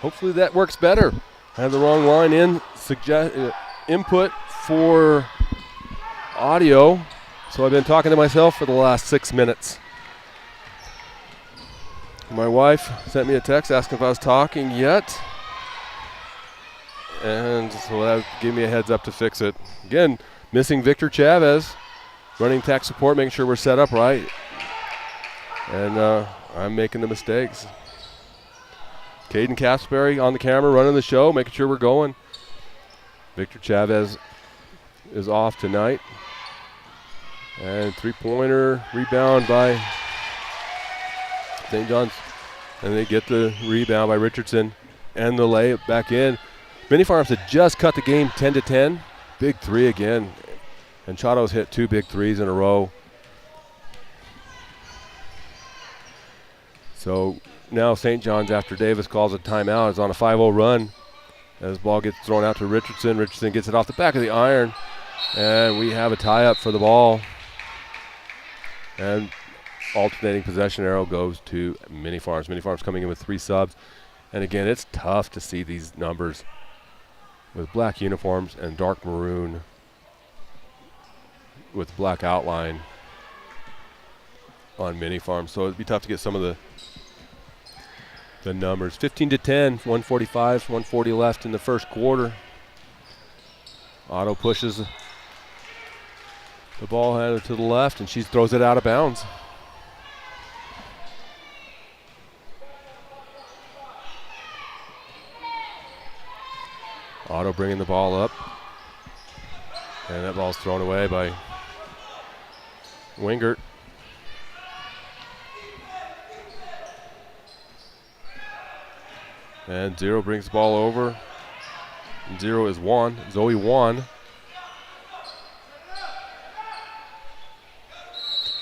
hopefully that works better. I have the wrong line in. Input for audio. So I've been talking to myself for the last 6 minutes. My wife sent me a text asking if I was talking yet. And so that gave me a heads up to fix it. Again, missing Victor Chavez, running tech support, making sure we're set up right. And I'm making the mistakes. Caden Casperry on the camera, running the show, making sure we're going. Victor Chavez is off tonight. And three-pointer rebound by St. John's. And they get the rebound by Richardson and the layup back in. Mini Farms had just cut the game 10-10. Big three again. And Chado's hit 2 big threes in a row. So now St. John's, after Davis calls a timeout, is on a 5-0 run. As the ball gets thrown out to Richardson. Richardson gets it off the back of the iron. And we have a tie-up for the ball. And alternating possession arrow goes to Mini Farms. Mini Farms coming in with 3 subs. And again, it's tough to see these numbers with black uniforms and dark maroon with black outline on Mini Farms. So it'd be tough to get some of the numbers. 15-10, 145, 140 left in the first quarter. Otto pushes the ball handler to the left, and she throws it out of bounds. Otto bringing the ball up. And that ball's thrown away by Wingert. And Zero brings the ball over. And Zero is Juan, Zoe Juan.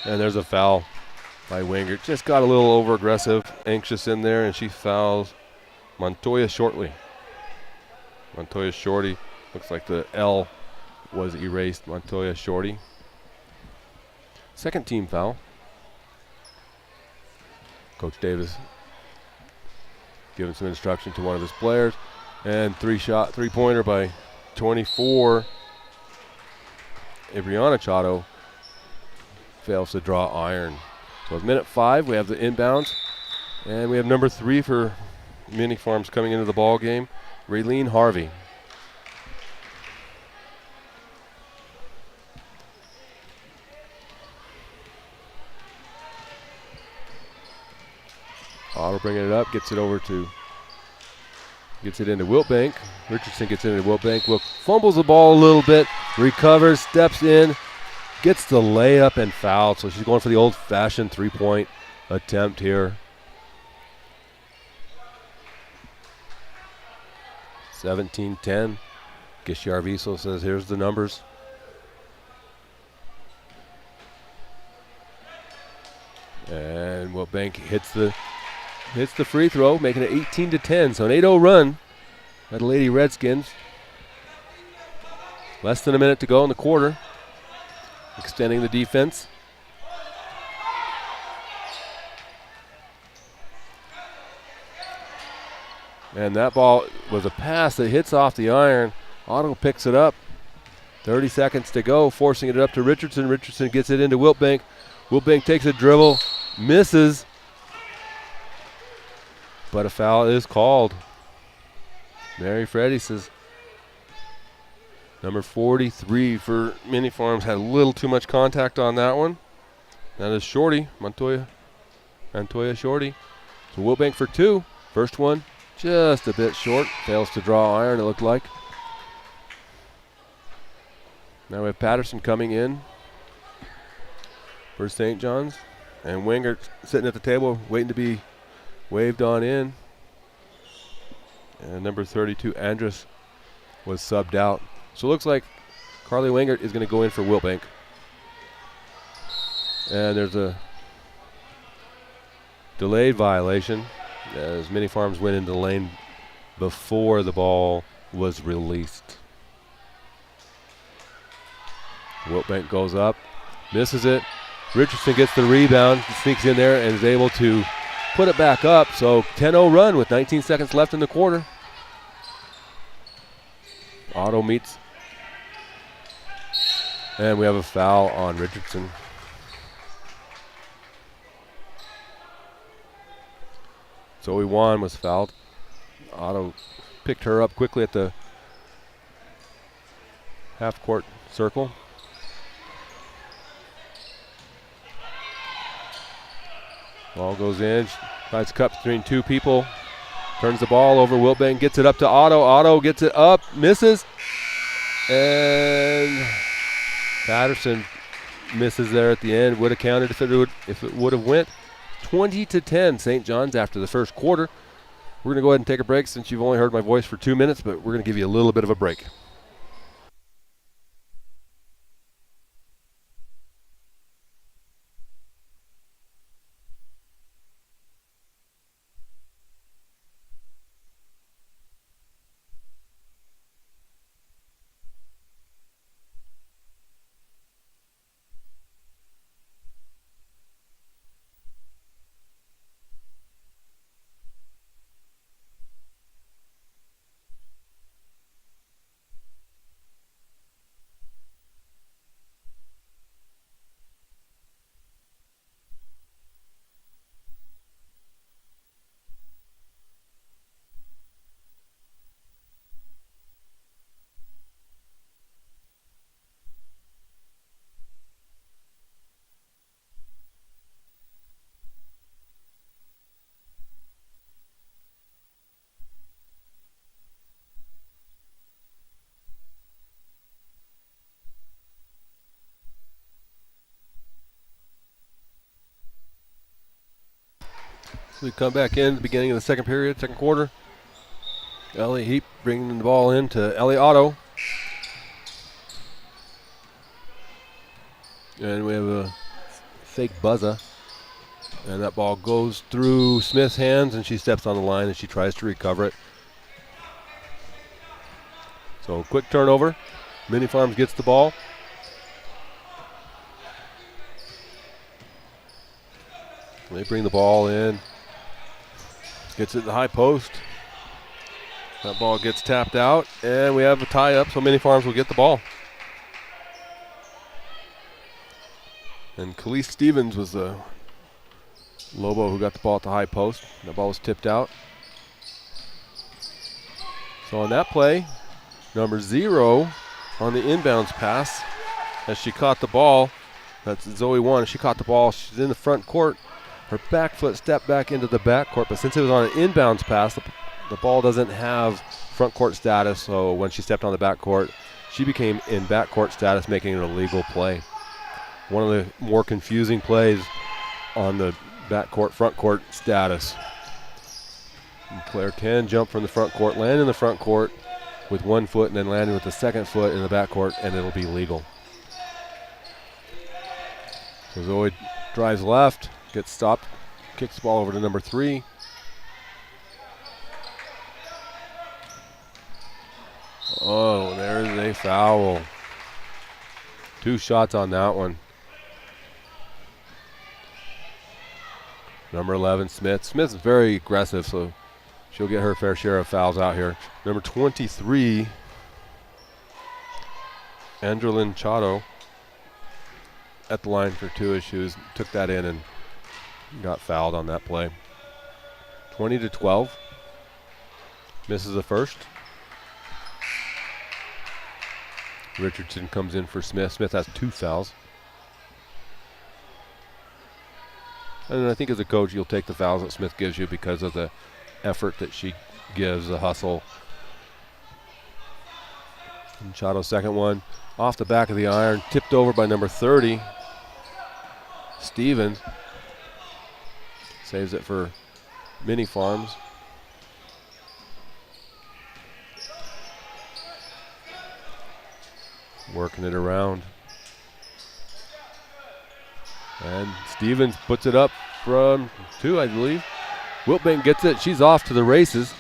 And there's a foul by Wingert. Just got a little over-aggressive, anxious in there, and she fouls Montoya Shorty. Montoya Shorty. Looks like the L was erased. Montoya Shorty. Second team foul. Coach Davis giving some instruction to one of his players. And three-pointer by 24. Abriana Chado fails to draw iron. So at minute 5, we have the inbounds. And we have number 3 for Mini Farms coming into the ball game, Raylene Harvey. Otto bringing it up, gets it into Wiltbank. Richardson gets it into Wiltbank. Wilk fumbles the ball a little bit, recovers, steps in, gets the layup and fouled. So she's going for the old-fashioned 3-point attempt here. 17-10. Gisharviso says, here's the numbers. And Wiltbank hits the free throw, making it 18-10. So an 8-0 run by the Lady Redskins. Less than a minute to go in the quarter. Extending the defense. And that ball was a pass that hits off the iron. Otto picks it up. 30 seconds to go, forcing it up to Richardson. Richardson gets it into Wiltbank. Wiltbank takes a dribble, misses. But a foul is called. Mary Freddy says number 43 for Mini Farms had a little too much contact on that one. That is Shorty, Montoya Shorty. So Wiltbank for 2. First one just a bit short. Fails to draw iron, it looked like. Now we have Patterson coming in for St. John's. And Wingert sitting at the table waiting to be waved on in. And number 32, Andrus, was subbed out. So it looks like Carly Wingert is going to go in for Wiltbank. And there's a delayed violation as Mini Farms went into the lane before the ball was released. Wiltbank goes up, misses it. Richardson gets the rebound, sneaks in there, and is able to put it back up. So 10-0 run with 19 seconds left in the quarter. Otto meets. And we have a foul on Richardson. Zoe Wan was fouled. Otto picked her up quickly at the half-court circle. Ball goes in, tries to cut between two people, turns the ball over. Wiltbank gets it up to Otto. Otto gets it up, misses, and Patterson misses there at the end. Would have counted if it would have went. 20-10 St. John's after the first quarter. We're going to go ahead and take a break since you've only heard my voice for 2 minutes, but we're going to give you a little bit of a break. We come back in at the beginning of the second period, second quarter. Ellie Heap bringing the ball in to Ellie Otto. And we have a fake buzzer. And that ball goes through Smith's hands, and she steps on the line, and she tries to recover it. So quick turnover. Mini Farms gets the ball. They bring the ball in. Gets it to the high post. That ball gets tapped out, and we have a tie-up, so Mini Farms will get the ball. And Khalees Stevens was the Lobo who got the ball at the high post. The ball was tipped out. So on that play, number 0 on the inbounds pass, as she caught the ball. That's Zoe Wan. She caught the ball. She's in the front court. Her back foot stepped back into the back court, but since it was on an inbounds pass, the ball doesn't have front court status, so when she stepped on the back court, she became in back court status, making it a legal play. One of the more confusing plays on the back court, front court status. And player can jump from the front court, land in the front court with one foot, and then land with the second foot in the back court, and it'll be legal. So Zoe drives left. Gets stopped, kicks the ball over to number 3. Oh, there's a foul. 2 shots on that one. Number 11, Smith. Smith's very aggressive, so she'll get her fair share of fouls out here. Number 23, Andrelyn Chato, at the line for 2 as she took that in and got fouled on that play. 20-12. Misses the first. Richardson comes in for Smith. Smith has 2 fouls. And I think as a coach, you'll take the fouls that Smith gives you because of the effort that she gives, the hustle. And Chato's second one off the back of the iron, tipped over by number 30, Stevens. Saves it for Mini Farms. Working it around. And Stevens puts it up from 2, I believe. Wiltbank gets it. She's off to the races.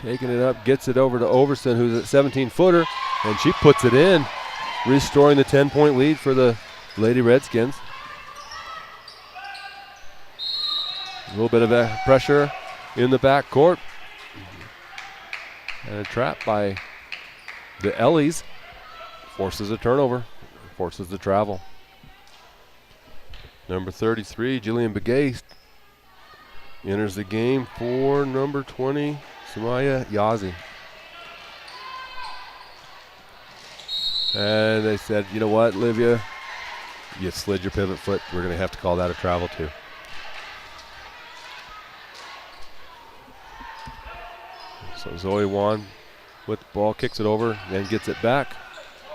Taking it up, gets it over to Overson, who's at 17-footer, and she puts it in, restoring the 10-point lead for the Lady Redskins. A little bit of pressure in the back court. And a trap by the Ellies. Forces a turnover. Forces the travel. Number 33, Jillian Begay, enters the game for number 20, Sumaya Yazi. And they said, you know what, Livia, you slid your pivot foot. We're going to have to call that a travel too. So Zoe Wan with the ball, kicks it over, then gets it back.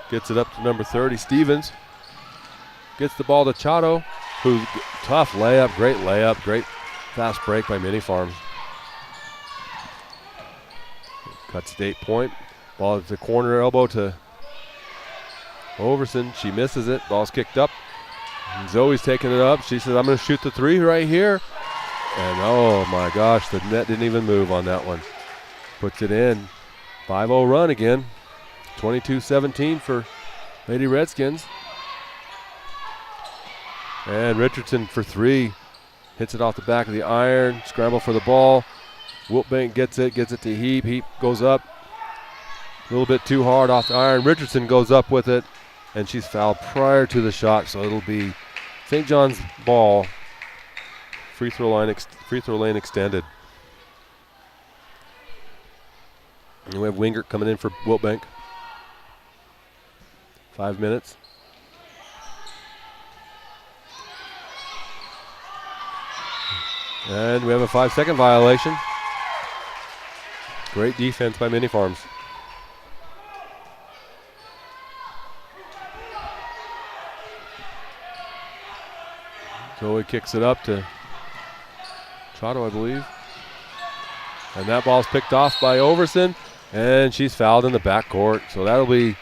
Gets it up to number 30, Stevens. Gets the ball to Chato, who, tough layup, great fast break by Mini Farms. Cuts to 8-point. Ball at the corner elbow to Overson. She misses it. Ball's kicked up. And Zoe's taking it up. She says, I'm going to shoot the three right here. And oh my gosh, the net didn't even move on that one. Puts it in. 5-0 run again. 22-17 for Lady Redskins. And Richardson for three. Hits it off the back of the iron. Scramble for the ball. Wiltbank gets it to Heap. Heap goes up. A little bit too hard off the iron. Richardson goes up with it. And she's fouled prior to the shot. So it'll be St. John's ball. Free throw lane extended. And we have Wingert coming in for Wiltbank. 5 minutes. And we have a 5-second violation. Great defense by Mini Farms. Zoe kicks it up to Chato, I believe. And that ball's picked off by Overson. And she's fouled in the backcourt. So that'll be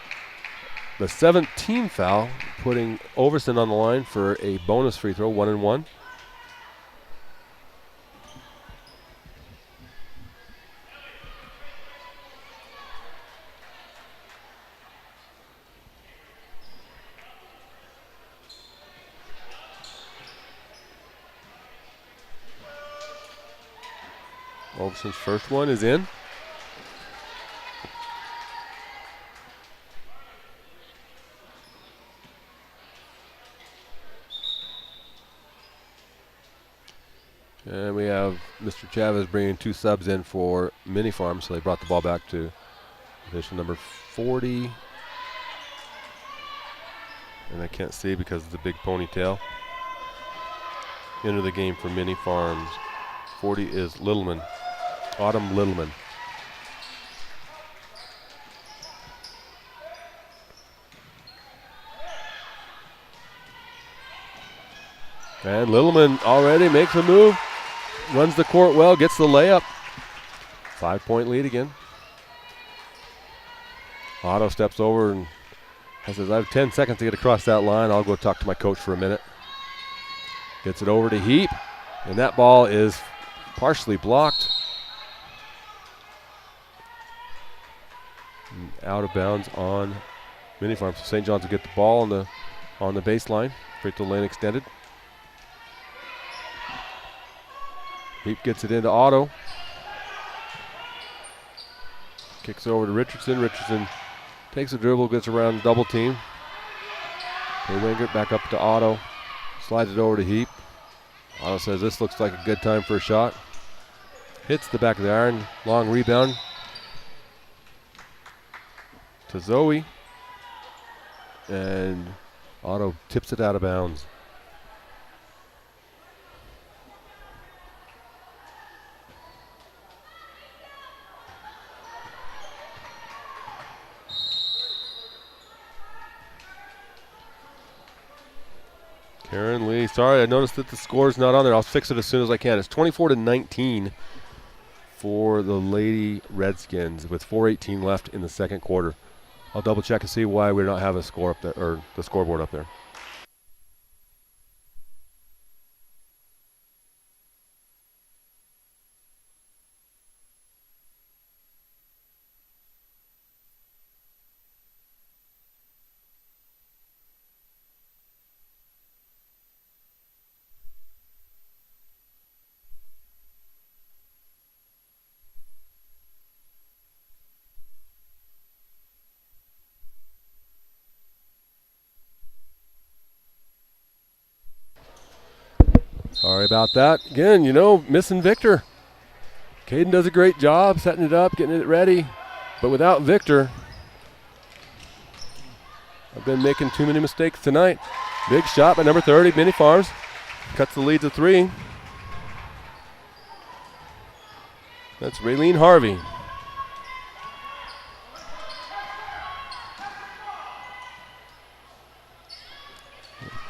the 17th foul, putting Overson on the line for a bonus free throw, 1-1. Overson's first one is in. And we have Mr. Chavez bringing two subs in for Mini Farm, so they brought the ball back to position number 40. And I can't see because of the big ponytail. Into the game for Mini Farms. 40 is Littleman, Autumn Littleman. And Littleman already makes a move. Runs the court well, gets the layup. 5-point lead again. Otto steps over and says, I have 10 seconds to get across that line. I'll go talk to my coach for a minute. Gets it over to Heap. And that ball is partially blocked. And out of bounds on Mini Farm. So St. John's will get the ball on the baseline. Free throw lane extended. Heap gets it into Otto. Kicks over to Richardson. Richardson takes a dribble, gets around double team. Wingert back up to Otto. Slides it over to Heap. Otto says this looks like a good time for a shot. Hits the back of the iron. Long rebound to Zoe. And Otto tips it out of bounds. Karen Lee, sorry, I noticed that the score's not on there. I'll fix it as soon as I can. It's 24-19 for the Lady Redskins with 4:18 left in the second quarter. I'll double check and see why we don't have a score up there, or the scoreboard up there. Sorry about that. Again, missing Victor. Caden does a great job setting it up, getting it ready. But without Victor, I've been making too many mistakes tonight. Big shot by number 30, Mini Farms. Cuts the lead to 3. That's Raylene Harvey.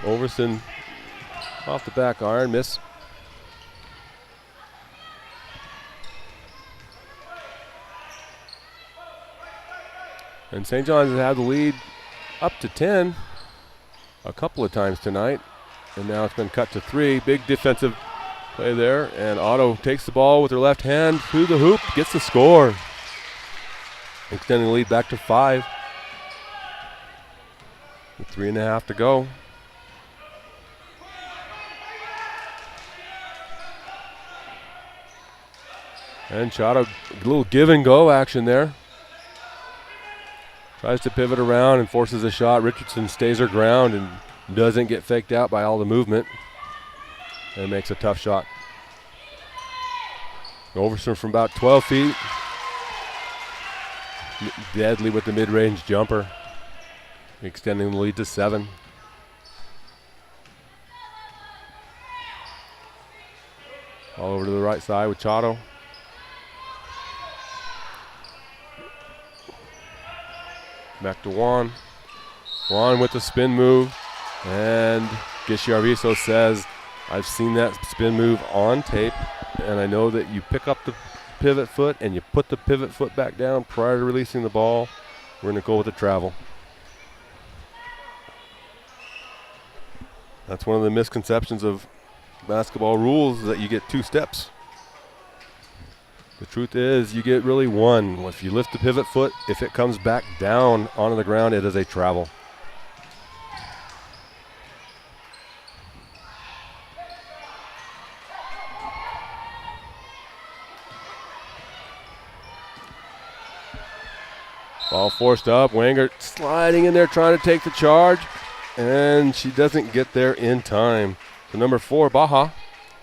Overson off the back iron, miss. And St. John's has had the lead up to 10 a couple of times tonight. And now it's been cut to 3. Big defensive play there. And Otto takes the ball with her left hand through the hoop, gets the score. Extending the lead back to 5. With 3.5 to go. And Chado, a little give and go action there. Tries to pivot around and forces a shot. Richardson stays her ground and doesn't get faked out by all the movement. And makes a tough shot. Overson from about 12 feet. Deadly with the mid-range jumper. Extending the lead to 7. All over to the right side with Chado. Back to Juan. Juan with the spin move. And Gishiarviso says, I've seen that spin move on tape, and I know that you pick up the pivot foot and you put the pivot foot back down prior to releasing the ball. We're going to go with the travel. That's one of the misconceptions of basketball rules, is that you get 2 steps. The truth is you get really 1. If you lift the pivot foot, if it comes back down onto the ground, it is a travel. Ball forced up. Wangert sliding in there trying to take the charge, and she doesn't get there in time. So number 4, Baja.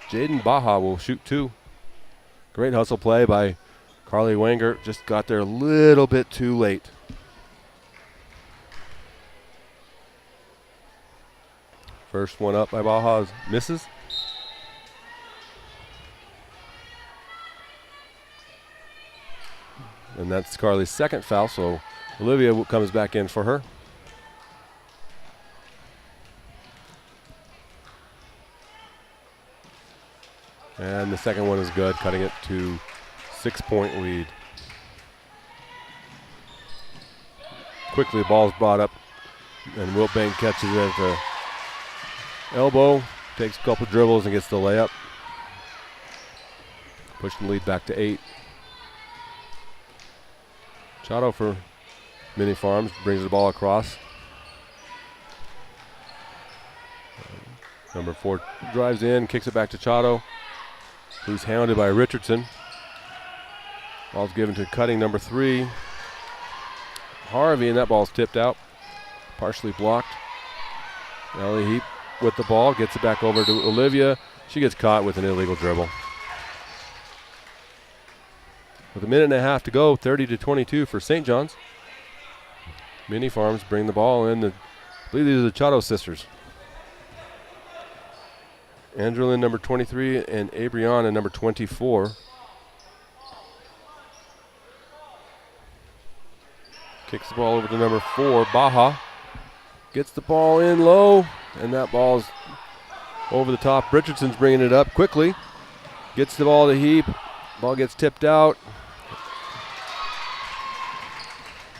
Jaden Baja will shoot 2. Great hustle play by Carly Wangert. Just got there a little bit too late. First one up by Baja misses. And that's Carly's second foul, so Olivia comes back in for her. And the second one is good, cutting it to 6-point lead. Quickly, the ball is brought up, and Wiltbank catches it at the elbow, takes a couple dribbles and gets the layup. Pushing the lead back to 8. Chado for Mini Farms brings the ball across. Number 4 drives in, kicks it back to Chado, who's hounded by Richardson. Ball's given to cutting number 3, Harvey, and that ball's tipped out, partially blocked. Ellie Heap with the ball, gets it back over to Olivia. She gets caught with an illegal dribble. With a minute and a half to go, 30-22 for St. John's. Mini Farms bring the ball in. I believe these are the Chado sisters. Angelin, number 23, and Abriana, number 24. Kicks the ball over to number 4, Baja. Gets the ball in low, and that ball's over the top. Richardson's bringing it up quickly. Gets the ball to Heap. Ball gets tipped out.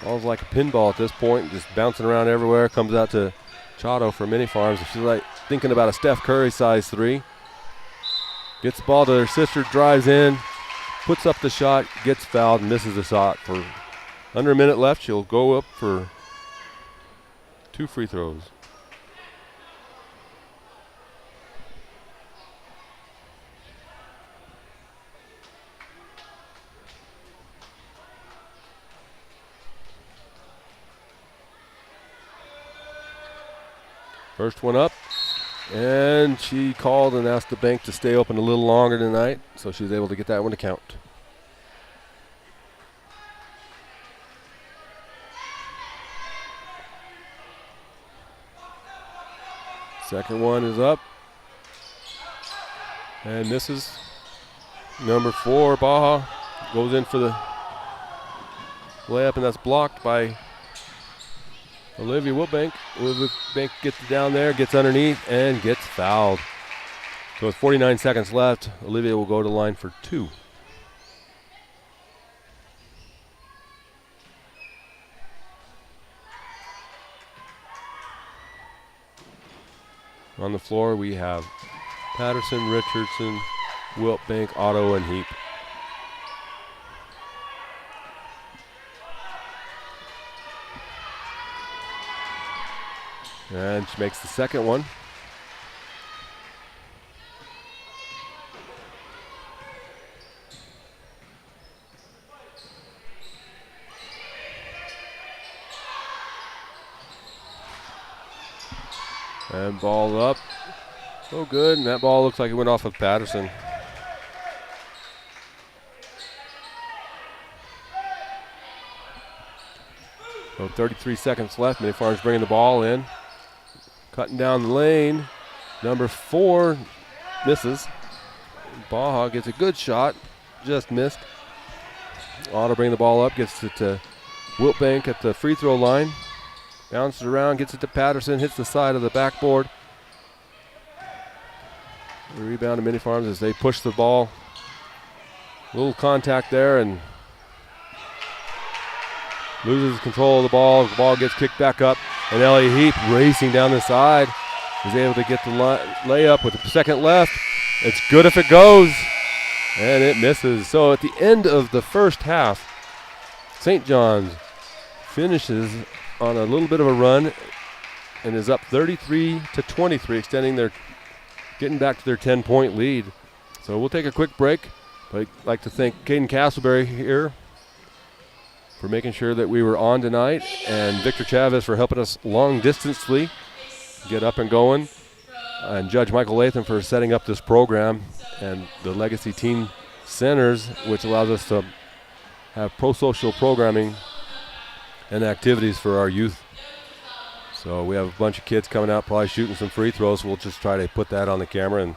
Ball's like a pinball at this point, just bouncing around everywhere. Comes out to Chado for Mini Farms. She's like thinking about a Steph Curry size 3. Gets the ball to her sister, drives in, puts up the shot, gets fouled, and misses the shot. For under a minute left, she'll go up for 2 free throws. First one up, And she called and asked the bank to stay open a little longer tonight, so she was able to get that one to count. Second one is up. And misses. Number 4, Baja, goes in for the layup, and that's blocked by Olivia Wilbank. Wilbank gets it down there, gets underneath, and gets fouled. So with 49 seconds left, Olivia will go to the line for 2. On the floor, we have Patterson, Richardson, Wilbank, Otto, and Heap. And she makes the second one. And ball up. So good, and that ball looks like it went off of Patterson. So 33 seconds left. Many Farms bringing the ball in. Cutting down the lane. Number 4 misses. Baja gets a good shot. Just missed. Otto bringing the ball up. Gets it to Wilbank at the free throw line. Bounces around. Gets it to Patterson. Hits the side of the backboard. The rebound to Mini Farms as they push the ball. A little contact there and loses control of the ball. The ball gets kicked back up. And Ellie Heap racing down the side is able to get the layup with a second left. It's good if it goes. And it misses. So at the end of the first half, St. John's finishes on a little bit of a run and is up 33-23, getting back to their 10-point lead. So we'll take a quick break. I'd like to thank Caden Castleberry here for making sure that we were on tonight, and Victor Chavez for helping us long-distancely get up and going, and Judge Michael Latham for setting up this program, and the Legacy Teen Centers, which allows us to have pro-social programming and activities for our youth. So we have a bunch of kids coming out probably shooting some free throws. We'll just try to put that on the camera and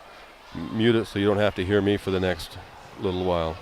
mute it so you don't have to hear me for the next little while.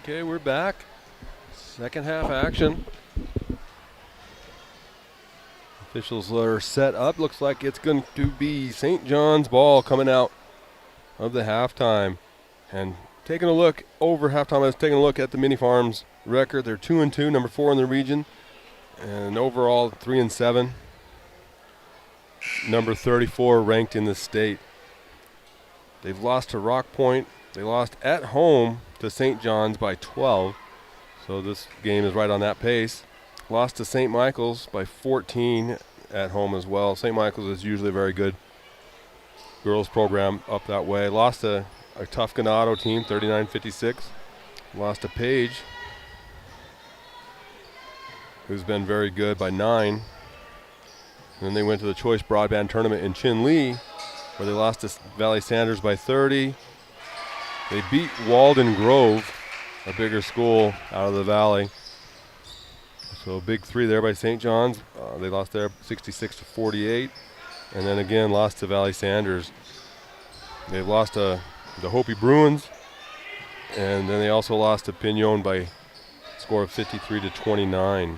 Okay, we're back. Second half action. Officials are set up. Looks like it's going to be St. John's ball coming out of the halftime. And taking a look over halftime, I was taking a look at the Mini Farms record. They're 2-2, number 4 in the region. And overall 3-7. Number 34 ranked in the state. They've lost to Rock Point. They lost at home to St. John's by 12. So this game is right on that pace. Lost to St. Michael's by 14 at home as well. St. Michael's is usually a very good girls program up that way. Lost to a tough Ganado team, 39-56. Lost to Page, who's been very good, by 9. And then they went to the Choice Broadband Tournament in Chinle, where they lost to Valley Sanders by 30. They beat Walden Grove, a bigger school out of the valley. So a big 3 there by St. John's. They lost there 66-48. And then again lost to Valley Sanders. They lost to the Hopi Bruins. And then they also lost to Pinon by a score of 53-29.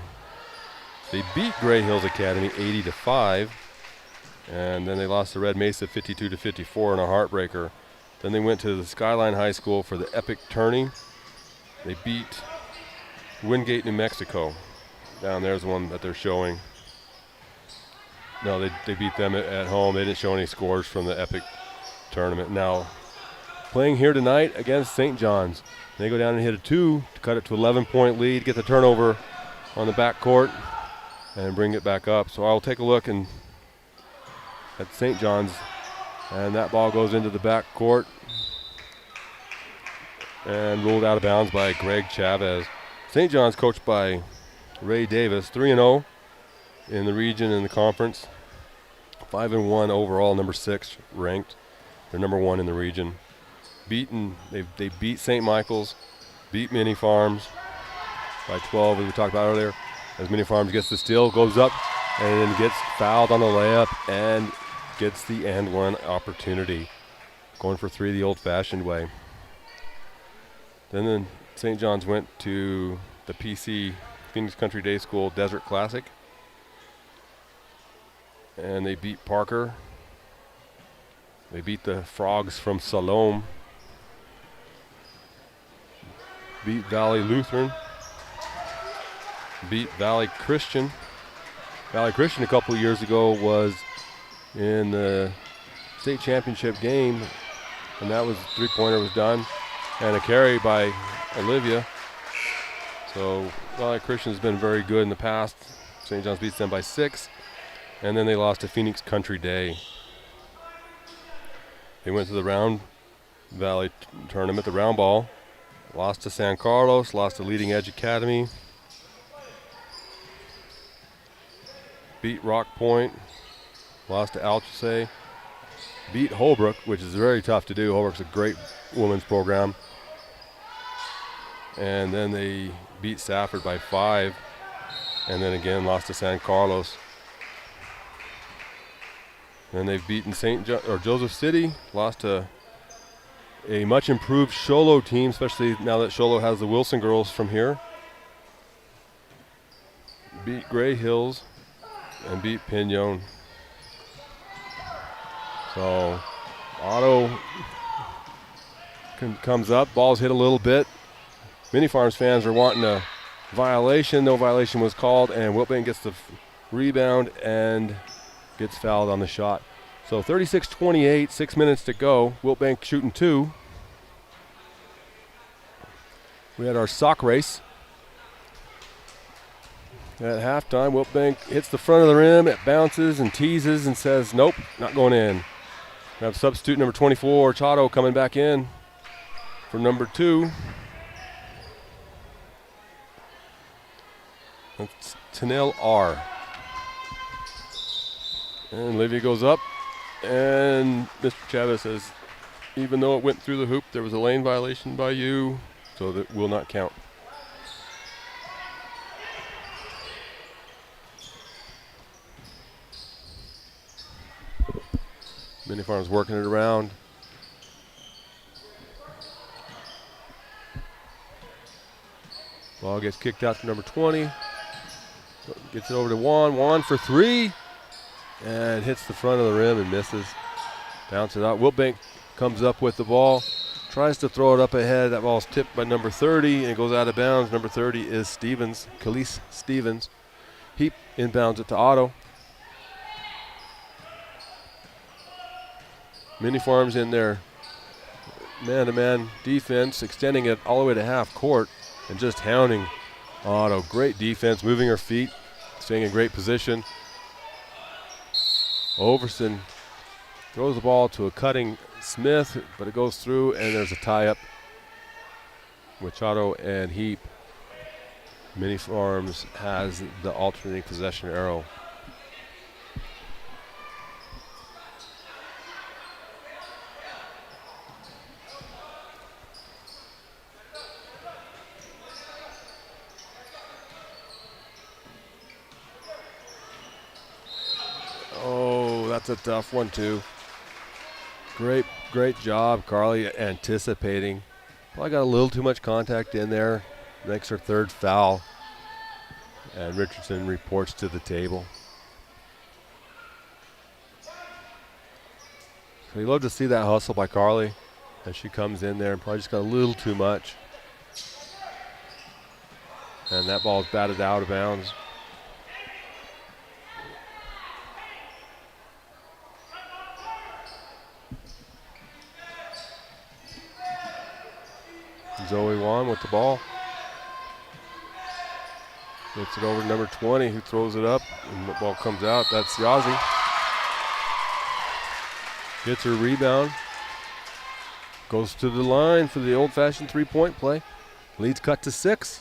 They beat Gray Hills Academy 80-5. And then they lost to Red Mesa 52-54 in a heartbreaker. Then they went to the Skyline High School for the epic tourney. They beat Wingate, New Mexico. Down there's the one that they're showing. No, they beat them at home. They didn't show any scores from the epic tournament. Now, playing here tonight against St. John's. They go down and hit a 2 to cut it to 11-point lead, get the turnover on the back court, and bring it back up. So I'll take a look at St. John's. And that ball goes into the back court and ruled out of bounds by Greg Chavez. St. John's coached by Ray Davis, 3-0 in the region and the conference. 5-1 overall, number 6 ranked. They're number 1 in the region. They beat St. Michael's, beat Mini Farms by 12, as we talked about earlier. As Mini Farms gets the steal, goes up and then gets fouled on the layup and gets the and one opportunity. Going for 3 the old-fashioned way. Then St. John's went to the PC Phoenix Country Day School Desert Classic. And they beat Parker. They beat the Frogs from Salome. Beat Valley Lutheran. Beat Valley Christian. Valley Christian a couple of years ago was in the state championship game, and that was three-pointer was done, and a carry by Olivia. So Valley Christian has been very good in the past. St. John's beats them by 6, and then they lost to Phoenix Country Day. They went to the Round Valley tournament, the round ball, lost to San Carlos, lost to Leading Edge Academy, beat Rock Point, lost to Alchese, beat Holbrook, which is very tough to do. Holbrook's a great women's program. And then they beat Safford by 5, and then again lost to San Carlos. And they've beaten Joseph City, lost to a much improved Sholo team, especially now that Sholo has the Wilson girls from here. Beat Gray Hills and beat Pinon. So Otto comes up, ball's hit a little bit. Mini Farms fans are wanting a violation. No violation was called, and Wilbank gets the rebound and gets fouled on the shot. So 36-28, 6 minutes to go. Wilbank shooting 2. We had our sock race. At halftime, Wilbank hits the front of the rim, it bounces and teases and says, nope, not going in. We have substitute number 24, Chato, coming back in for number 2. That's Tanel R. And Olivia goes up, and Mr. Chavez says, even though it went through the hoop, there was a lane violation by you, so that will not count. Mini Farms working it around. Ball gets kicked out to number 20. Gets it over to Juan. Juan for three. And hits the front of the rim and misses. Bounces out. Wilbank comes up with the ball. Tries to throw it up ahead. That ball's tipped by number 30 and it goes out of bounds. Number 30 is Stevens, Khalees Stevens. Heap inbounds it to Otto. Mini Farms in there. Man-to-man defense, extending it all the way to half court and just hounding Otto. Great defense, moving her feet, staying in great position. Overson throws the ball to a cutting Smith, but it goes through, and there's a tie-up with Otto and Heap. Mini Farms has the alternating possession arrow. Oh, that's a tough one, too. Great job, Carly, anticipating. Probably got a little too much contact in there. Makes her third foul. And Richardson reports to the table. So you love to see that hustle by Carly as she comes in there and probably just got a little too much. And that ball's batted out of bounds. Zoe Wan with the ball. Gets it over to number 20 who throws it up and the ball comes out. That's Yazzie. Gets her rebound. Goes to the line for the old-fashioned three-point play. Leads cut to 6.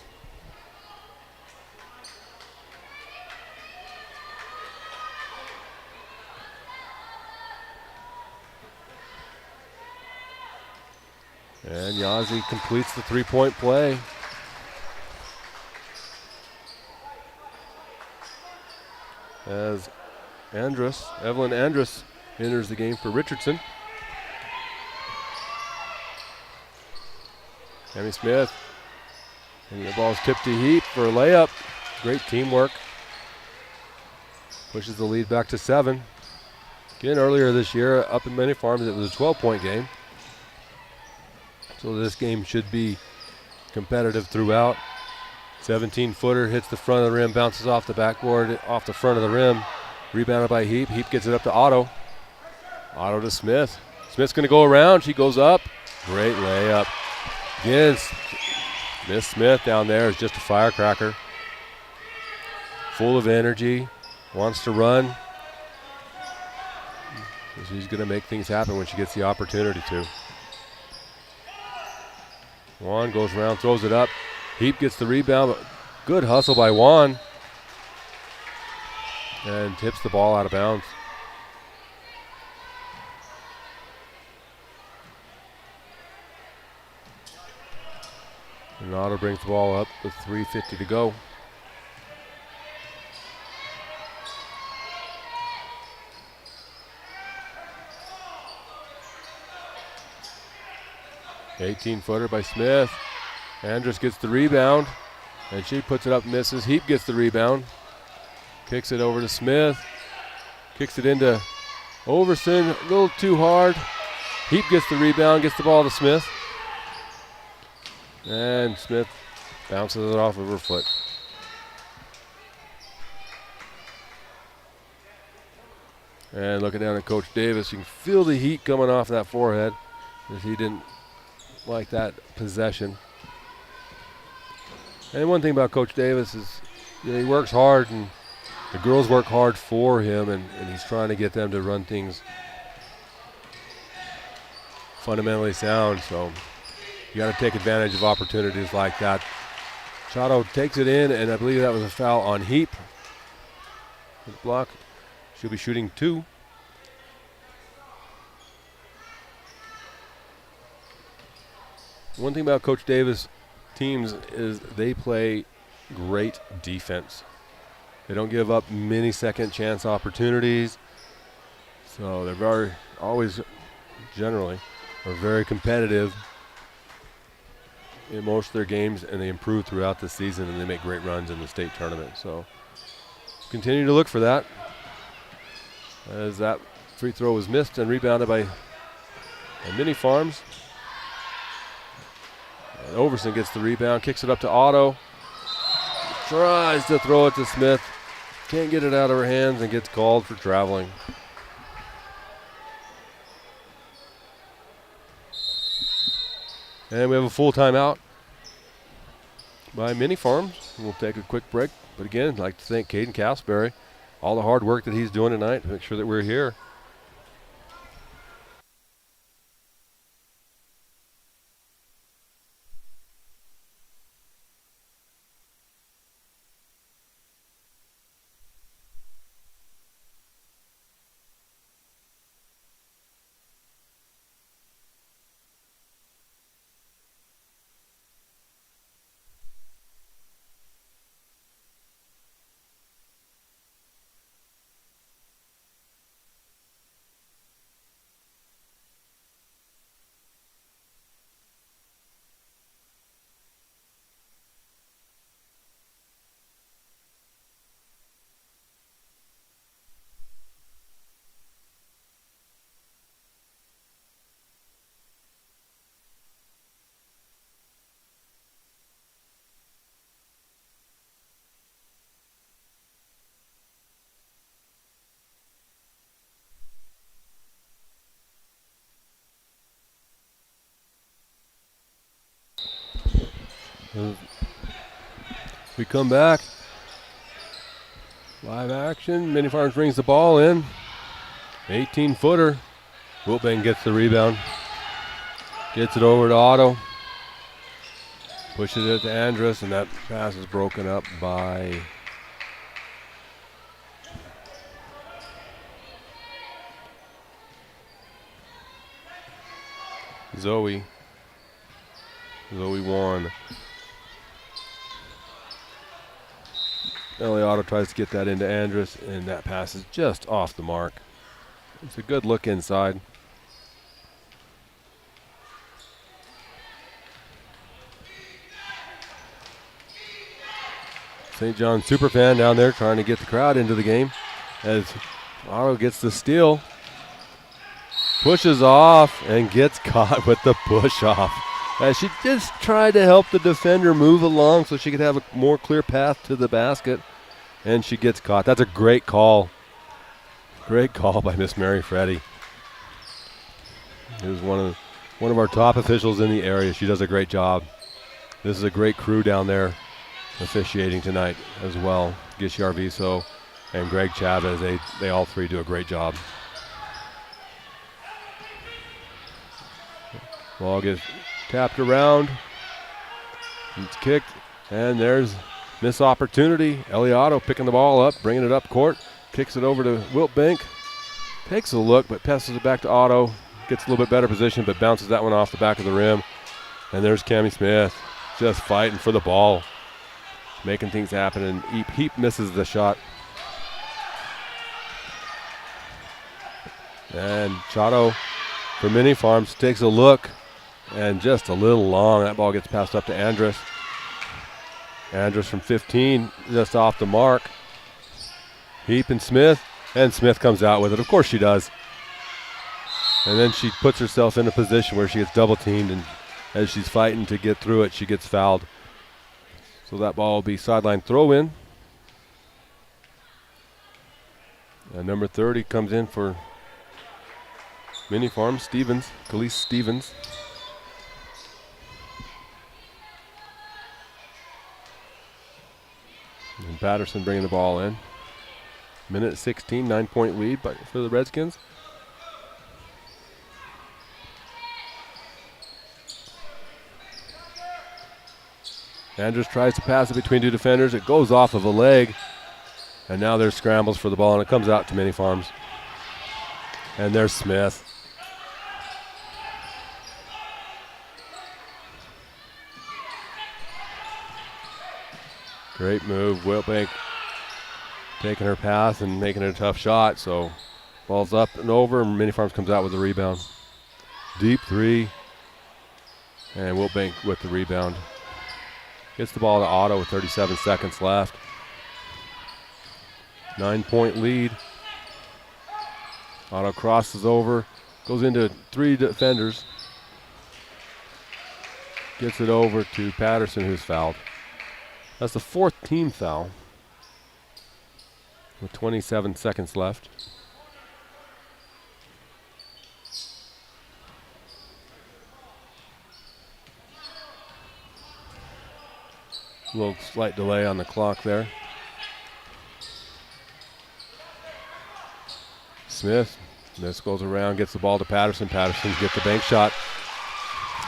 And Yazzie completes the three-point play. As Evelyn Andrus enters the game for Richardson. Tammy Smith. And the ball's tipped to Heap for a layup. Great teamwork. Pushes the lead back to 7. Again, earlier this year, up in Mini Farms, it was a 12-point game. So this game should be competitive throughout. 17-footer hits the front of the rim, bounces off the backboard, off the front of the rim. Rebounded by Heap. Heap gets it up to Otto. Otto to Smith. Smith's going to go around. She goes up. Great layup. Again, Miss Smith down there is just a firecracker. Full of energy. Wants to run. She's going to make things happen when she gets the opportunity to. Juan goes around, throws it up. Heap gets the rebound, but good hustle by Juan. And tips the ball out of bounds. And Otto brings the ball up with 3:50 to go. (18-footer) by Smith. Andrus gets the rebound, and she puts it up, misses. Heap gets the rebound. Kicks it over to Smith. Kicks it into Overson, a little too hard. Heap gets the rebound, gets the ball to Smith. And Smith bounces it off of her foot. And looking down at Coach Davis, you can feel the heat coming off that forehead as he didn't like that possession. And one thing about Coach Davis is, he works hard, and the girls work hard for him, and he's trying to get them to run things fundamentally sound. So you got to take advantage of opportunities like that. Chotto takes it in, and I believe that was a foul on Heap. Good block. She'll be shooting 2. One thing about Coach Davis teams is they play great defense. They don't give up many second chance opportunities. So they're generally very competitive in most of their games, and they improve throughout the season, and they make great runs in the state tournament. So continue to look for that. As that free throw was missed and rebounded by Mini Farms. And Overson gets the rebound, kicks it up to Otto. Tries to throw it to Smith. Can't get it out of her hands and gets called for traveling. And we have a full timeout by Mini Farms. We'll take a quick break. But again, I'd like to thank Caden Casperry. All the hard work that he's doing tonight to make sure that we're here. We come back. Live action. Mini Farms brings the ball in. 18-footer. Wilbank gets the rebound. Gets it over to Otto. Pushes it to Andrus, and that pass is broken up by Zoe. Zoe won. Otto tries to get that into Andrus, and that pass is just off the mark. It's a good look inside. St. John superfan down there trying to get the crowd into the game as Otto gets the steal. Pushes off and gets caught with the push off. As she just tried to help the defender move along so she could have a more clear path to the basket. And she gets caught. That's a great call. Great call by Miss Mary Freddy. Who's one of our top officials in the area. She does a great job. This is a great crew down there officiating tonight as well. Gish Arviso and Greg Chavez. They all three do a great job. Ball gets tapped around. It's kicked, and there's missed opportunity. Otto picking the ball up, bringing it up court, kicks it over to Wilbank. Takes a look, but passes it back to Otto. Gets a little bit better position, but bounces that one off the back of the rim. And there's Cammie Smith just fighting for the ball, making things happen, and Heap misses the shot. And Chato for Mini Farms takes a look, and just a little long. That ball gets passed up to Andrus. Andrus from 15, just off the mark. Heap and Smith comes out with it. Of course she does. And then she puts herself in a position where she gets double teamed, and as she's fighting to get through it, she gets fouled. So that ball will be sideline throw in. And number 30 comes in for Mini Farm, Khalees Stevens. And Patterson bringing the ball in. Minute 16, 9-point lead for the Redskins. Andrews tries to pass it between two defenders. It goes off of a leg. And now there's scrambles for the ball, and it comes out to Mini Farms. And there's Smith. Great move. Wilbank taking her path and making it a tough shot. So ball's up and over, and Mini Farms comes out with the rebound. Deep three. And Wilbank with the rebound. Gets the ball to Otto with 37 seconds left. 9-point lead. Otto crosses over, goes into 3 defenders. Gets it over to Patterson, who's fouled. That's the 4th team foul with 27 seconds left. A little slight delay on the clock there. Smith, this goes around, gets the ball to Patterson. Patterson gets the bank shot.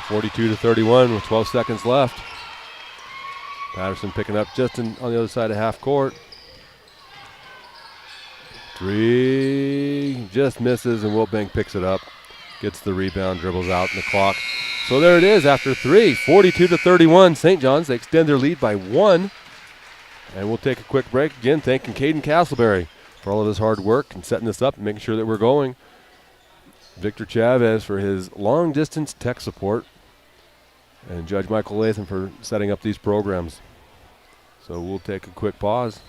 42-31 with 12 seconds left. Patterson picking up just on the other side of half court. 3 just misses, and Wilbank picks it up. Gets the rebound, dribbles out in the clock. So there it is after 3, 42-31. St. John's, they extend their lead by 1. And we'll take a quick break. Again, thanking Caden Castleberry for all of his hard work and setting this up and making sure that we're going. Victor Chavez for his long-distance tech support. And Judge Michael Latham for setting up these programs. So we'll take a quick pause.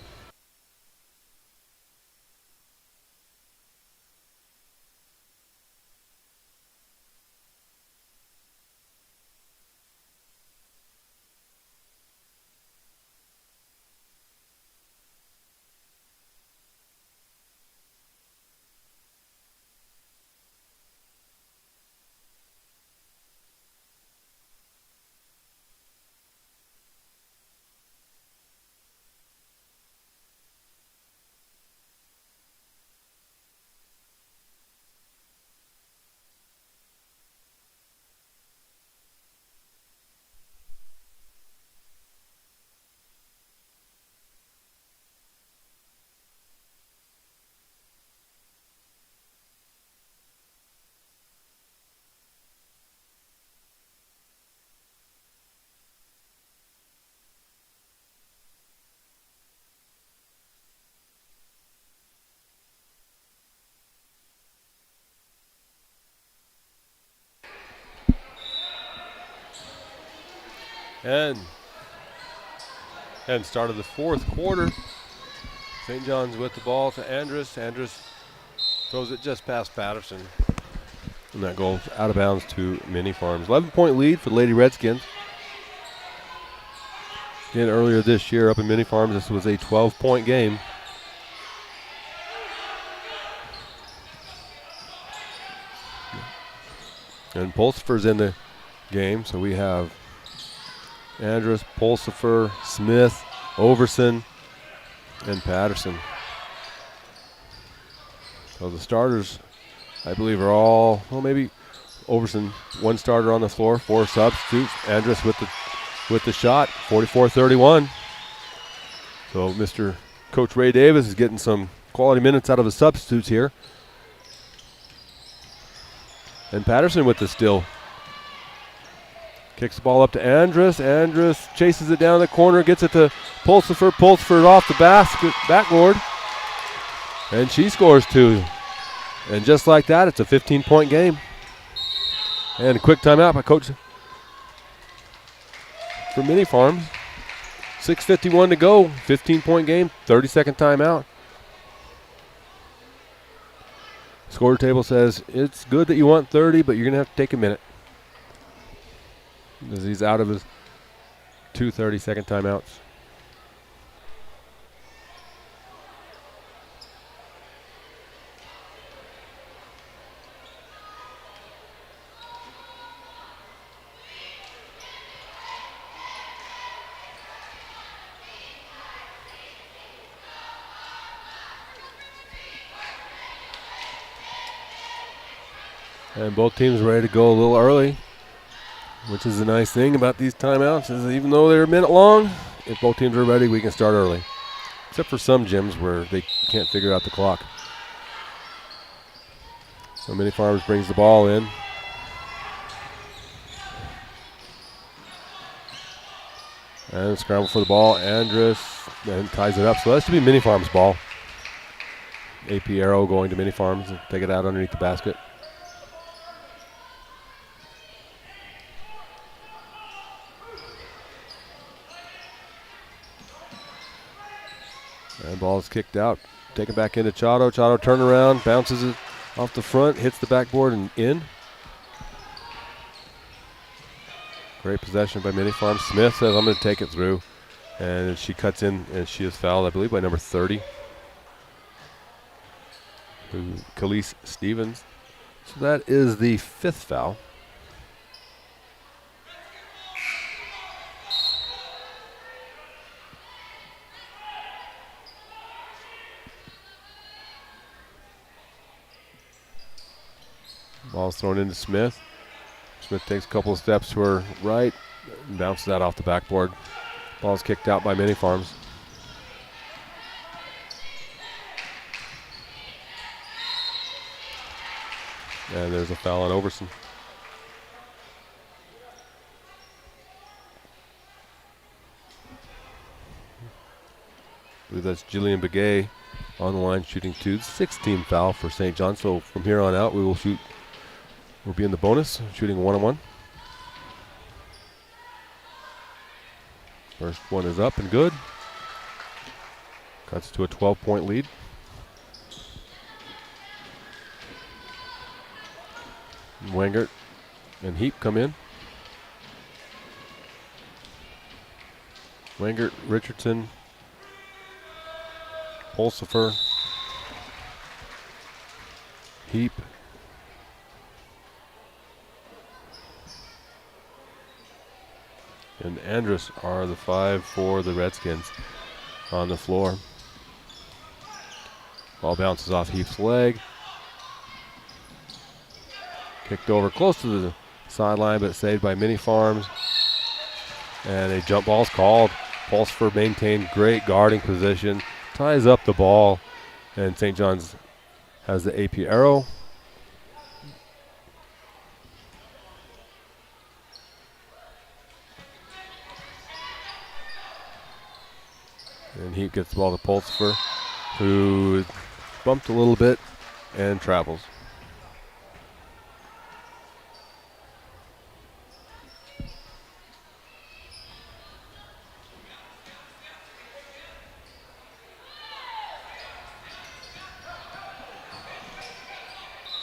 And start of the 4th quarter. St. John's with the ball to Andrus. Andrus throws it just past Patterson. And that goes out of bounds to Mini Farms. 11-point lead for the Lady Redskins. Again, earlier this year up in Mini Farms, this was a 12-point game. And Pulsifer's in the game, so we have Andrus, Pulsifer, Smith, Overson, and Patterson. So the starters, I believe, are all, well, maybe Overson, 1 starter on the floor, 4 substitutes. Andrus with the shot, 44-31. So Mr. Coach Ray Davis is getting some quality minutes out of his substitutes here. And Patterson with the steal. Kicks the ball up to Andrus. Andrus chases it down the corner, gets it to Pulsifer. Pulsifer off the backboard. And she scores 2. And just like that, it's a 15-point game. And a quick timeout by Coach for Mini Farms. 6:51 to go. 15-point game, 30-second timeout. Score table says it's good that you want 30, but you're going to have to take a minute. As he's out of his 2 30-second timeouts. And both teams ready to go a little early, which is a nice thing about these timeouts, is even though they're a minute long, if both teams are ready, we can start early. Except for some gyms where they can't figure out the clock. So Mini Farms brings the ball in. And scramble for the ball. Andrus and ties it up. So that should be Mini Farms' ball. AP Arrow going to Mini Farms and take it out underneath the basket. And ball is kicked out. Taken back into Chotto. Chotto turn around, bounces it off the front, hits the backboard and in. Great possession by Mini Farm. Smith says, I'm going to take it through. And she cuts in, and she is fouled, I believe, by number 30. Khalees Stevens. So that is the 5th foul. Ball's thrown into Smith. Smith takes a couple of steps to her right and bounces that off the backboard. Ball's kicked out by Mini Farms. And there's a foul on Overson. I believe that's Jillian Begay on the line shooting 2. 16 foul for St. John. So from here on out, we will shoot. We'll be in the bonus, shooting 1-on-1. First one is up and good. Cuts to a 12-point lead. Wengert and Heap come in. Wengert, Richardson, Pulsifer, Heap, and Andrus are the 5 for the Redskins on the floor. Ball bounces off Heap's leg. Kicked over close to the sideline, but saved by Mini Farms. And a jump ball's called. Pulsifer maintained great guarding position. Ties up the ball. And St. John's has the AP arrow. And Heap gets the ball to Pulsifer, who bumped a little bit and travels.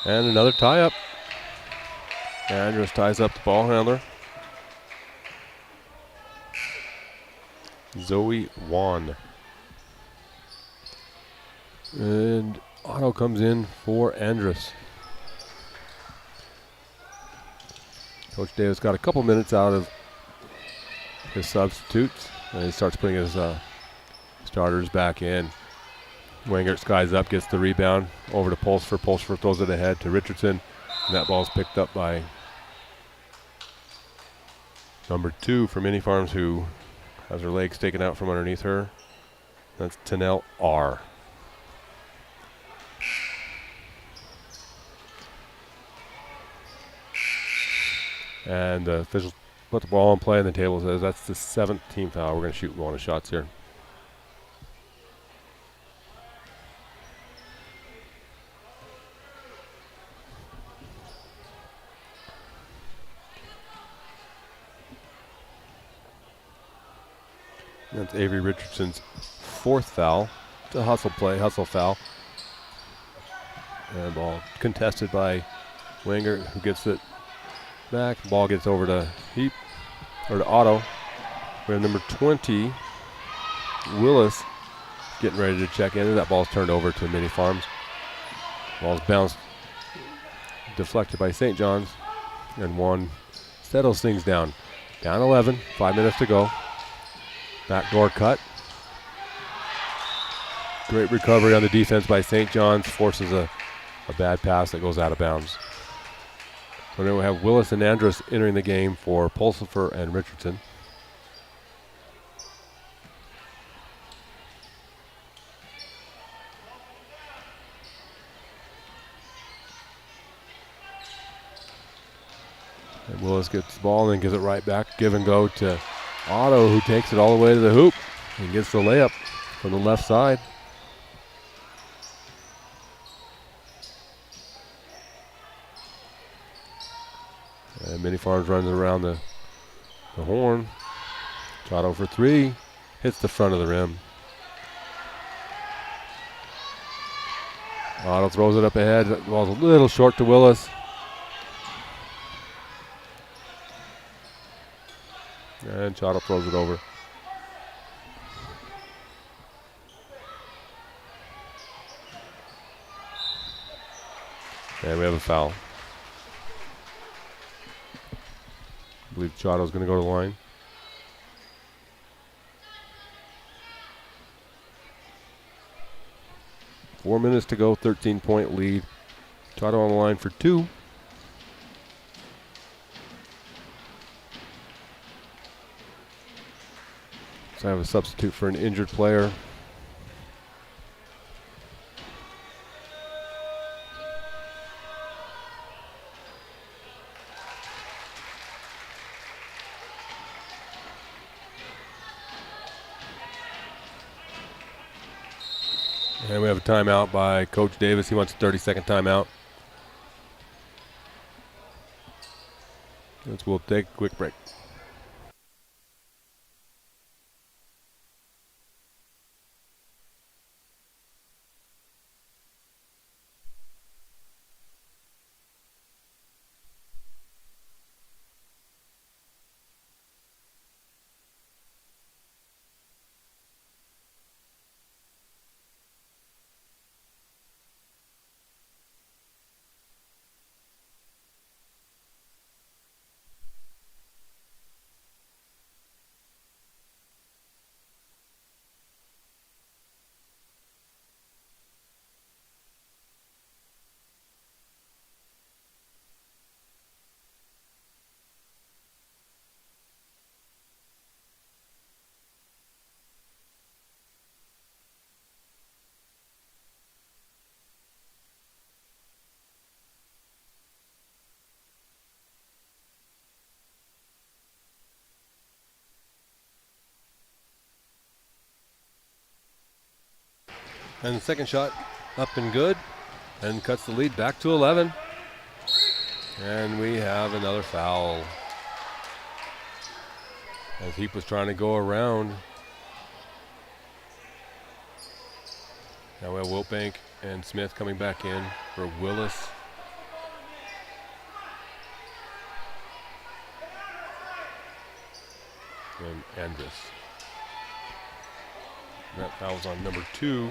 And another tie-up. Andrus ties up the ball handler. Zoe Wan. And Otto comes in for Andrus. Coach Davis got a couple minutes out of his substitutes, and he starts putting his starters back in. Wengert skies up, gets the rebound over to Pulsifer. Pulsifer throws it ahead to Richardson, and that ball's picked up by number 2 for Mini Farms, who has her legs taken out from underneath her. That's Tanel R. And the officials put the ball in play, and the table says that's the 7th team foul. We're going to shoot one of shots here. That's Avery Richardson's 4th foul. It's a hustle foul. And ball contested by Wengert, who gets it back. The ball gets over to Heap, or to Otto. We have number 20, Willis, getting ready to check in. That ball's turned over to Mini Farms. Ball's bounced, deflected by St. John's, and one settles things down. Down 11, 5 minutes to go. Backdoor cut. Great recovery on the defense by St. John's. Forces a bad pass that goes out of bounds. So then we have Willis and Andrus entering the game for Pulsifer and Richardson. And Willis gets the ball and then gives it right back. Give and go to Otto, who takes it all the way to the hoop and gets the layup from the left side. And Mini Farms runs around the horn. Otto for 3. Hits the front of the rim. Otto throws it up ahead. The ball's a little short to Willis. And Chotto throws it over. And we have a foul. I believe Chotto's going to go to the line. Four minutes to go, 13-point lead. Chotto on the line for two. So I have a substitute for an injured player. And we have a timeout by Coach Davis. He wants a 30-second timeout. We'll take a quick break. And the second shot up and good, and cuts the lead back to 11. And we have another foul. As Heap was trying to go around. Now we have Wiltbank and Smith coming back in for Willis. And Andrus. That foul's on number 2.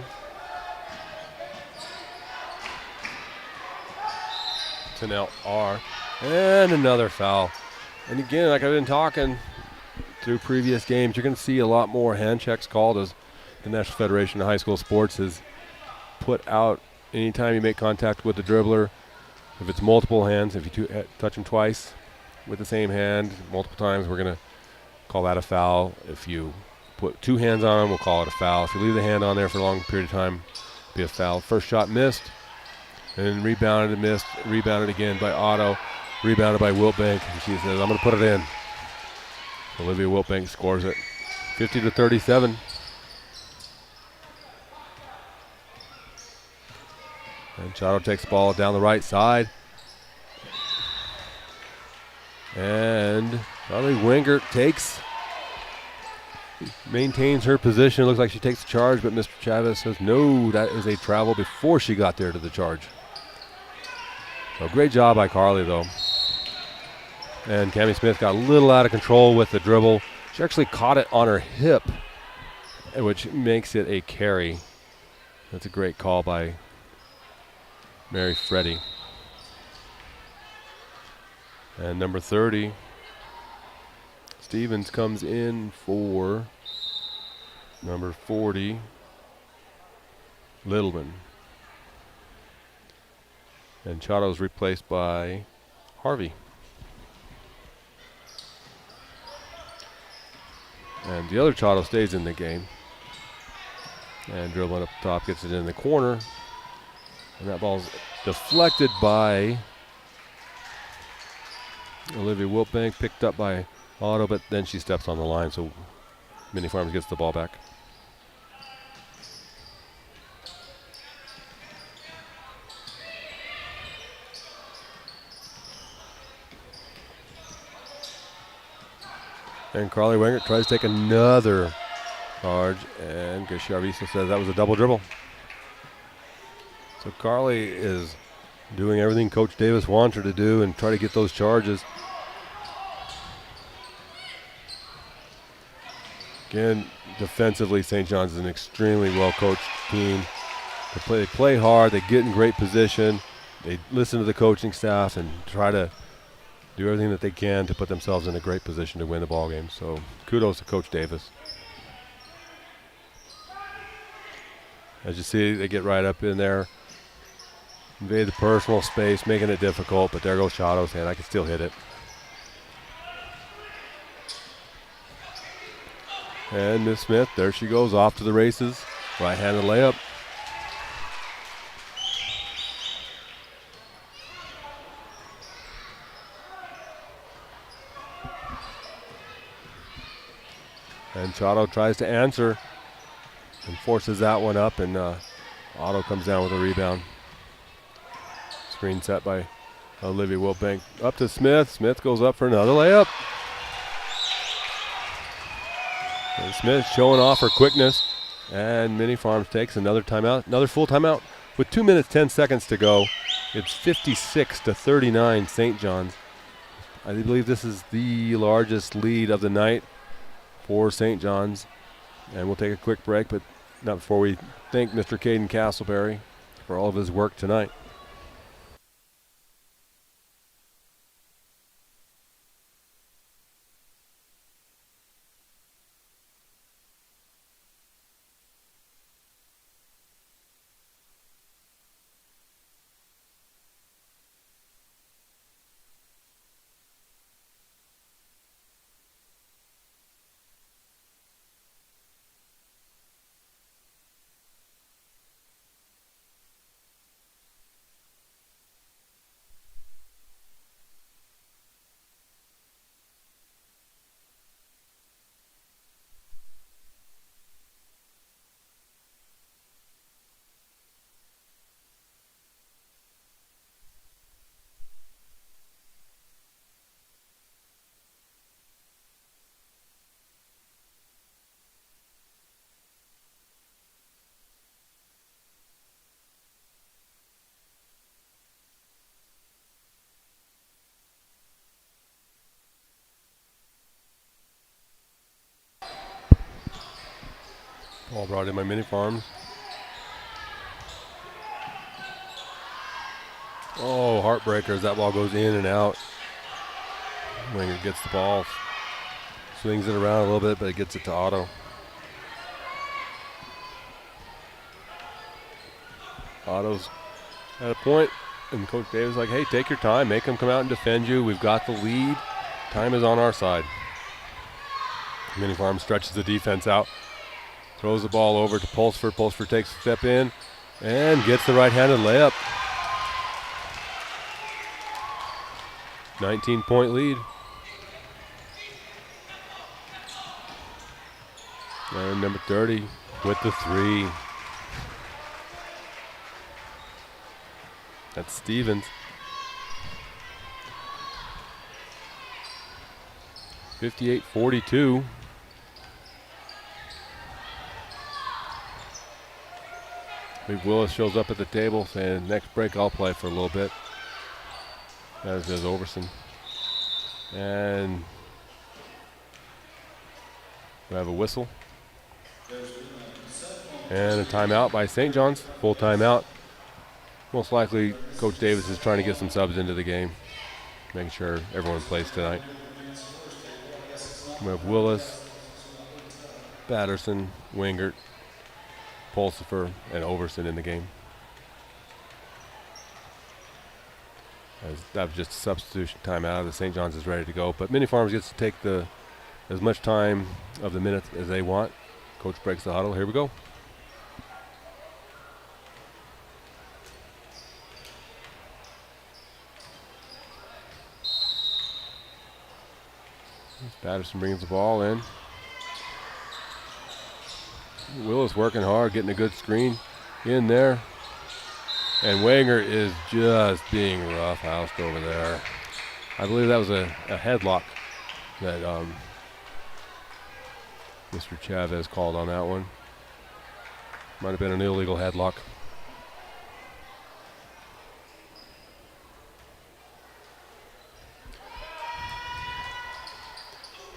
Now R, and another foul. And again, like I've been talking through previous games, you're going to see a lot more hand checks called, as the National Federation of High School Sports has put out. Anytime you make contact with the dribbler, if it's multiple hands, if you touch them twice with the same hand multiple times, we're going to call that a foul. If you put 2 hands on them, we'll call it a foul. If you leave the hand on there for a long period of time, it'll be a foul. First shot missed. And rebounded and missed. Rebounded again by Otto. Rebounded by Wiltbank. And she says, I'm going to put it in. Olivia Wiltbank scores it. 50-37. And Chotto takes the ball down the right side. And Charlie Wingert maintains her position. It looks like she takes the charge, but Mr. Chavez says, no, that is a travel before she got there to the charge. So great job by Carly, though. And Cammie Smith got a little out of control with the dribble. She actually caught it on her hip, which makes it a carry. That's a great call by Mary Freddy. And number 30, Stevens comes in for number 40, Littleman. And Chotto's replaced by Harvey. And the other Chotto stays in the game. And dribbling up top, gets it in the corner. And that ball's deflected by Olivia Wiltbank, picked up by Otto, but then she steps on the line, so Mini Farms gets the ball back. And Carly Wingert tries to take another charge, and Gasharvisa says that was a double dribble. So Carly is doing everything Coach Davis wants her to do and try to get those charges. Again, defensively, St. John's is an extremely well-coached team. They play hard. They get in great position. They listen to the coaching staff and try to do everything that they can to put themselves in a great position to win the ball game. So kudos to Coach Davis. As you see, they get right up in there, invade the personal space, making it difficult, but there goes Chado's hand. I can still hit it. And Miss Smith, there she goes, off to the races. Right-handed layup. And Chado tries to answer and forces that one up, and Otto comes down with a rebound. Screen set by Olivia Wilbank. Up to Smith. Smith goes up for another layup. And Smith showing off her quickness. And Mini Farms takes another timeout, another full timeout. With 2 minutes, 10 seconds to go, it's 56-39 St. John's. I believe this is the largest lead of the night for St. John's. And we'll take a quick break, but not before we thank Mr. Caden Castleberry for all of his work tonight. Ball brought in by Mini Farms. Oh, heartbreakers. That ball goes in and out. Winger gets the ball, swings it around a little bit, but it gets it to Otto. Otto's at a point, and Coach Davis is like, hey, take your time. Make them come out and defend you. We've got the lead. Time is on our side. Mini Farm stretches the defense out. Throws the ball over to Pulsford. Pulsford takes a step in and gets the right-handed layup. 19-point lead. And number 30 with the three. That's Stevens. 58-42. Big Willis shows up at the table saying, next break I'll play for a little bit. As does Overson. And we have a whistle. And a timeout by St. John's. Full timeout. Most likely Coach Davis is trying to get some subs into the game. Making sure everyone plays tonight. We have Willis, Patterson, Wingert, Pulsifer, and Overson in the game. As that was just a substitution timeout. The St. John's is ready to go. But Mini Farms gets to take as much time of the minutes as they want. Coach breaks the huddle. Here we go. Patterson brings the ball in. Willis working hard, getting a good screen in there. And Wanger is just being roughhoused over there. I believe that was a headlock that Mr. Chavez called on that one. Might have been an illegal headlock.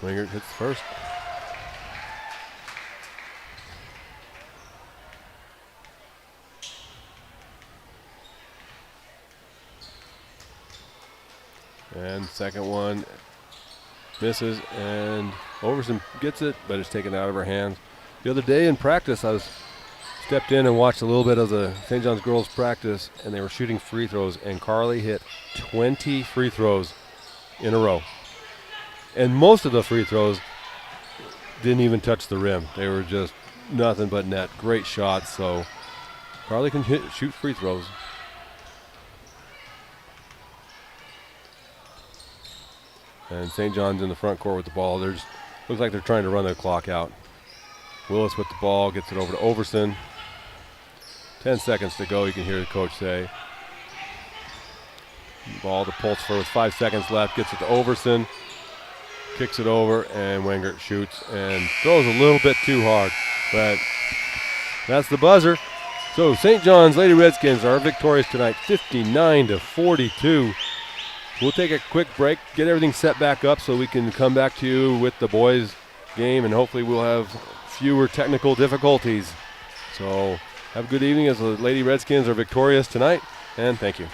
Wingert hits first. And second one misses, and Overson gets it, but it's taken out of her hands. The other day in practice, I stepped in and watched a little bit of the St. John's girls practice, and they were shooting free throws, and Carly hit 20 free throws in a row. And most of the free throws didn't even touch the rim. They were just nothing but net. Great shots, so Carly can shoot free throws. And St. John's in the front court with the ball. Looks like they're trying to run the clock out. Willis with the ball, gets it over to Overson. 10 seconds to go, you can hear the coach say. Ball to Pulsfer with 5 seconds left, gets it to Overson. Kicks it over, and Wingert shoots and throws a little bit too hard. But that's the buzzer. So St. John's Lady Redskins are victorious tonight, 59-42. We'll take a quick break, get everything set back up so we can come back to you with the boys' game, and hopefully we'll have fewer technical difficulties. So have a good evening as the Lady Redskins are victorious tonight, and thank you.